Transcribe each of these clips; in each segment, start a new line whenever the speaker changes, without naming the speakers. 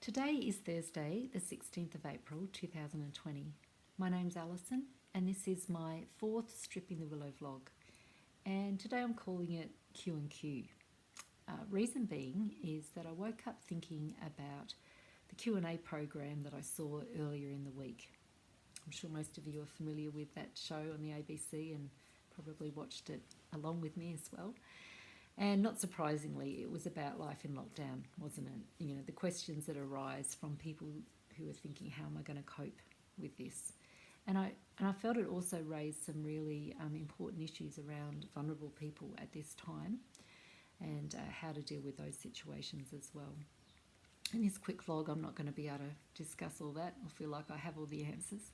Today is Thursday, the 16th of April 2020. My name's Alison, and this is my fourth Stripping the Willow vlog. And today I'm calling it Q&Q. Reason being is that I woke up thinking about the Q&A program that I saw earlier in the week. I'm sure most of you are familiar with that show on the ABC and probably watched it along with me as well. And not surprisingly, it was about life in lockdown, wasn't it? You know, the questions that arise from people who are thinking, how am I going to cope with this? And I felt it also raised some really important issues around vulnerable people at this time and how to deal with those situations as well. In this quick vlog, I'm not going to be able to discuss all that. I feel like I have all the answers.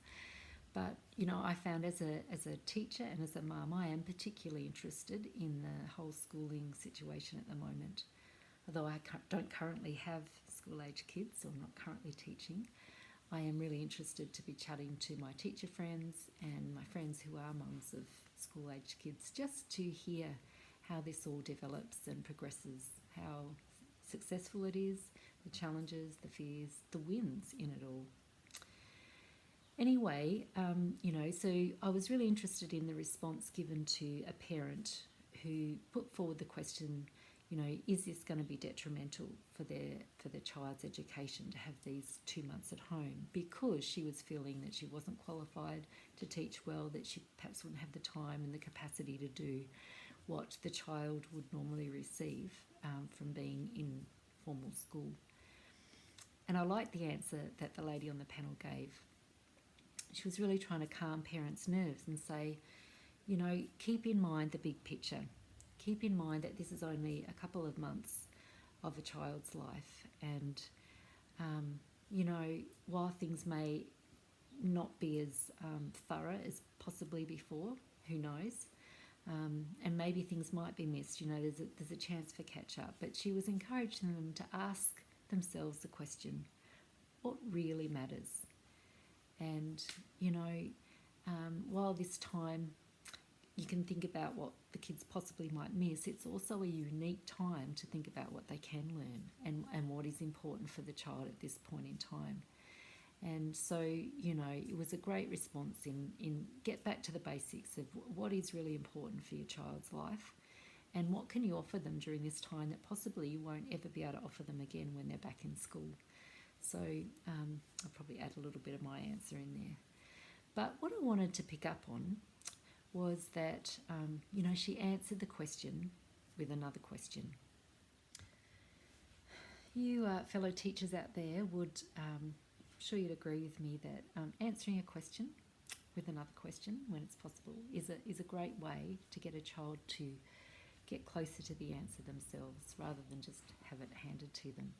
But, you know, I found as a teacher and as a mum, I am particularly interested in the whole schooling situation at the moment. Although I don't currently have school-age kids, or I'm not currently teaching, I am really interested to be chatting to my teacher friends and my friends who are mums of school-age kids, just to hear how this all develops and progresses, how successful it is, the challenges, the fears, the wins in it all. Anyway, so I was really interested in the response given to a parent who put forward the question, is this going to be detrimental for their child's education to have these 2 months at home, because she was feeling that she wasn't qualified to teach well, that she perhaps wouldn't have the time and the capacity to do what the child would normally receive from being in formal school. And I liked the answer that the lady on the panel gave. She was really trying to calm parents' nerves and say, keep in mind the big picture. Keep in mind that this is only a couple of months of a child's life. And, while things may not be as thorough as possibly before, who knows? And maybe things might be missed. There's a chance for catch-up. But she was encouraging them to ask themselves the question, what really matters? And, while this time you can think about what the kids possibly might miss, it's also a unique time to think about what they can learn and what is important for the child at this point in time. And so, it was a great response in get back to the basics of what is really important for your child's life and what can you offer them during this time that possibly you won't ever be able to offer them again when they're back in school. So I'll probably add a little bit of my answer in there. But what I wanted to pick up on was that, she answered the question with another question. You fellow teachers out there would, I'm sure you'd agree with me that answering a question with another question when it's possible is a great way to get a child to get closer to the answer themselves rather than just have it handed to them.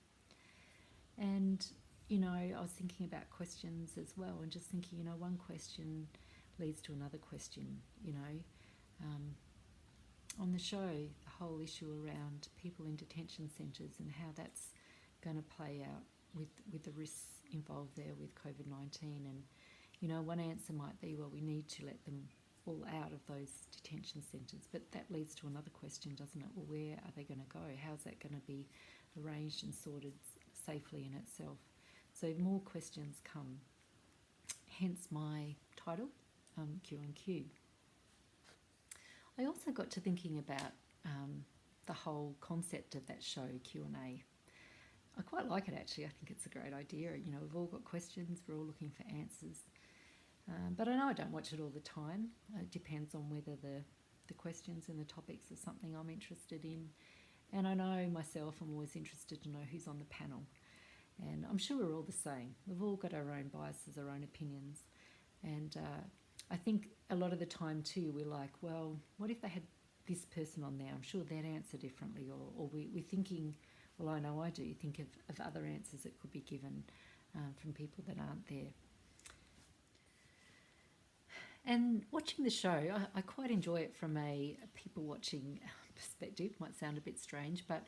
And, I was thinking about questions as well and just thinking, one question leads to another question, on the show, the whole issue around people in detention centres and how that's going to play out with the risks involved there with COVID-19. And, one answer might be, well, we need to let them all out of those detention centres. But that leads to another question, doesn't it? Well, where are they going to go? How's that going to be arranged and sorted safely in itself? So more questions come, hence my title, Q&Q. I also got to thinking about the whole concept of that show, Q&A. I quite like it, actually. I think it's a great idea. We've all got questions, we're all looking for answers. But I know I don't watch it all the time. It depends on whether the questions and the topics are something I'm interested in. And I know myself, I'm always interested to know who's on the panel. And I'm sure we're all the same. We've all got our own biases, our own opinions. And I think a lot of the time too, we're like, well, what if they had this person on there? I'm sure they'd answer differently. Or we're thinking, well, I know I do, think of other answers that could be given from people that aren't there. And watching the show, I quite enjoy it from a people watching perspective. Might sound a bit strange, but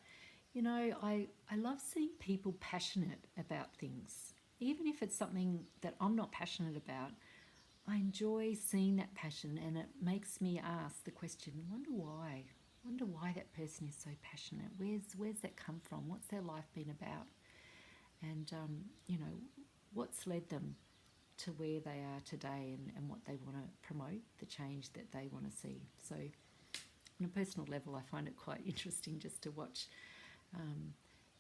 I love seeing people passionate about things. Even if it's something that I'm not passionate about, I enjoy seeing that passion, and it makes me ask the question, wonder why that person is so passionate. Where's that come from? What's their life been about? and what's led them to where they are today, and what they want to promote, the change that they want to see. So on a personal level, I find it quite interesting just to watch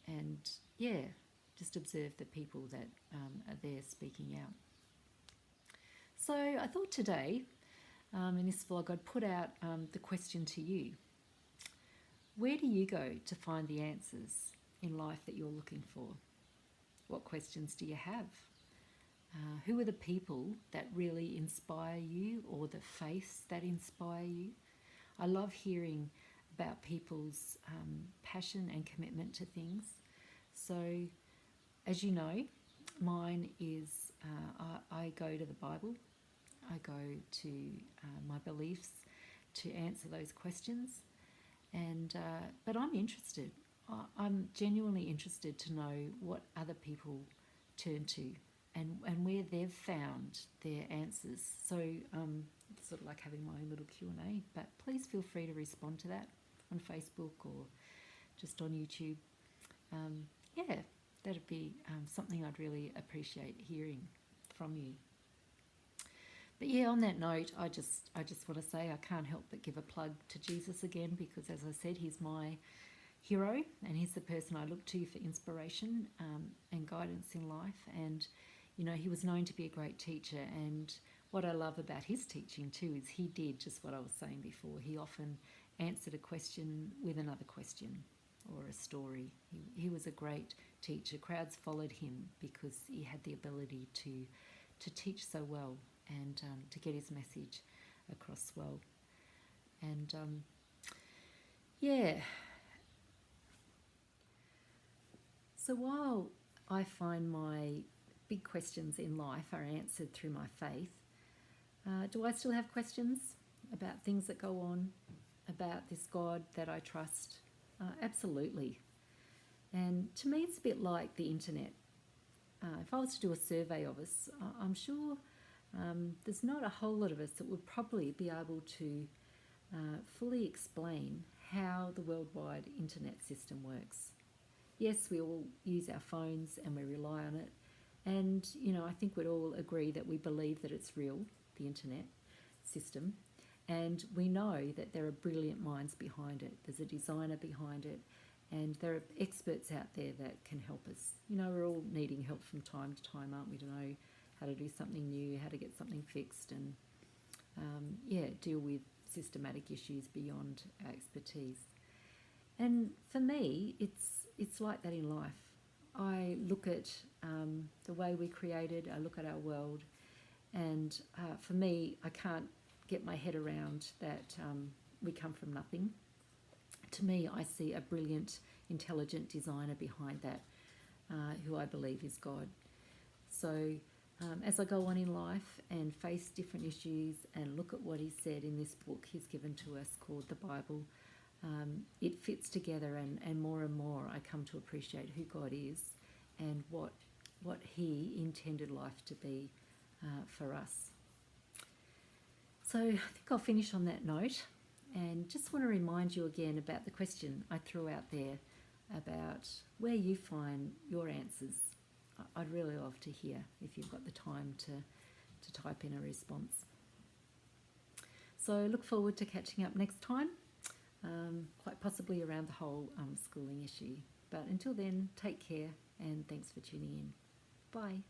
and just observe the people that are there speaking out. So I thought today, in this vlog, I'd put out the question to you. Where do you go to find the answers in life that you're looking for? What questions do you have? Who are the people that really inspire you, or the faiths that inspire you? I love hearing about people's passion and commitment to things. So, as you know, mine is I go to the Bible. I go to my beliefs to answer those questions. And but I'm interested. I'm genuinely interested to know what other people turn to, and where they've found their answers. So it's sort of like having my own little Q&A, but please feel free to respond to that on Facebook or just on YouTube. That'd be something I'd really appreciate hearing from you. But on that note, I just want to say I can't help but give a plug to Jesus again, because as I said, he's my hero and he's the person I look to for inspiration and guidance in life. And he was known to be a great teacher, and what I love about his teaching too is he did just what I was saying before. He often answered a question with another question or a story. He was a great teacher. Crowds followed him because he had the ability to teach so well and to get his message across well. And so while I find my big questions in life are answered through my faith, do I still have questions about things that go on, about this God that I trust? Absolutely. And to me, it's a bit like the internet. If I was to do a survey of us, I'm sure there's not a whole lot of us that would probably be able to fully explain how the worldwide internet system works. Yes, we all use our phones and we rely on it. And, I think we'd all agree that we believe that it's real, the internet system. And we know that there are brilliant minds behind it. There's a designer behind it. And there are experts out there that can help us. We're all needing help from time to time, aren't we, to know how to do something new, how to get something fixed, and deal with systematic issues beyond our expertise. And for me, it's like that in life. I look at the way we're created, I look at our world, and for me, I can't get my head around that we come from nothing. To me, I see a brilliant, intelligent designer behind that, who I believe is God. So as I go on in life and face different issues and look at what he said in this book he's given to us called the Bible, it fits together, and more I come to appreciate who God is and what he intended life to be for us. So I think I'll finish on that note, and just want to remind you again about the question I threw out there about where you find your answers. I'd really love to hear if you've got the time to type in a response. So look forward to catching up next time, quite possibly around the whole schooling issue. But until then, take care, and thanks for tuning in. Bye.